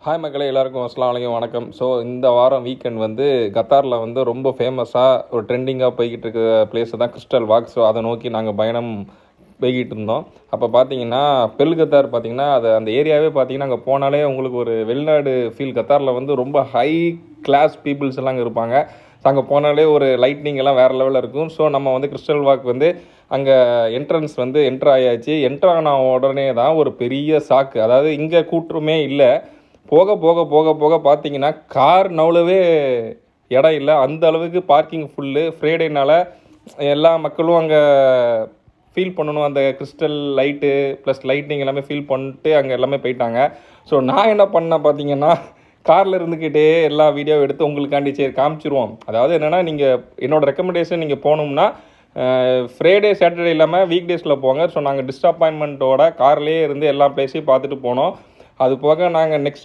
Hi மக்களே, எல்லாருக்கும் அஸ்ஸலாமு அலைக்கும், வணக்கம். ஸோ இந்த வாரம் வீக்கெண்ட் வந்து கத்தாரில் வந்து ரொம்ப ஃபேமஸாக ஒரு ட்ரெண்டிங்காக போய்கிட்டு இருக்க பிளேஸு தான் கிறிஸ்டல் வாக். ஸோ அதை நோக்கி நாங்கள் பயணம் போய்கிட்டு இருந்தோம். அப்போ பார்த்தீங்கன்னா கத்தார் பார்த்தீங்கன்னா அந்த ஏரியாவே பார்த்தீங்கன்னா அங்கே போனாலே உங்களுக்கு ஒரு வெளிநாடு ஃபீல். கத்தாரில் வந்து ரொம்ப ஹை கிளாஸ் பீப்புள்ஸ் எல்லாம் அங்கே இருப்பாங்க. ஸோ அங்கே போனாலே ஒரு லைட்னிங் எல்லாம் வேறு லெவலில் இருக்கும். ஸோ நம்ம வந்து கிறிஸ்டல் வாக் வந்து அங்கே என்ட்ரன்ஸ் வந்து என்ட்ரு ஆயாச்சு. என்ட்ரு ஆன உடனே தான் ஒரு பெரிய சாக்கு, அதாவது இங்கே கூட்டமே இல்லை. போக போக போக போக பார்த்தீங்கன்னா கார் நவுலவே இடம் இல்லை, அந்த அளவுக்கு பார்க்கிங் ஃபுல்லு. ஃப்ரைடேனால எல்லா மக்களும் அங்கே ஃபீல் பண்ணணும், அந்த கிறிஸ்டல் லைட்டு ப்ளஸ் லைட்டிங் எல்லாமே ஃபீல் பண்ணிட்டு அங்கே எல்லாமே போயிட்டாங்க. ஸோ நான் என்ன பண்ணேன் பார்த்தீங்கன்னா, காரில் இருந்துக்கிட்டே எல்லா வீடியோ எடுத்து உங்களுக்காண்டி சரி காமிச்சிருவோம். அதாவது என்னென்னா, நீங்கள் என்னோடய ரெக்கமெண்டேஷன் நீங்கள் போகணும்னா ஃப்ரைடே சாட்டர்டே இல்லாமல் வீக் டேஸில் போங்க. ஸோ நாங்கள் டிஸ்அப்பாயின்மெண்ட்டோட கார்லேயே இருந்து எல்லா பிளேஸையும் பார்த்துட்டு போனோம். அது போக நாங்கள் நெக்ஸ்ட்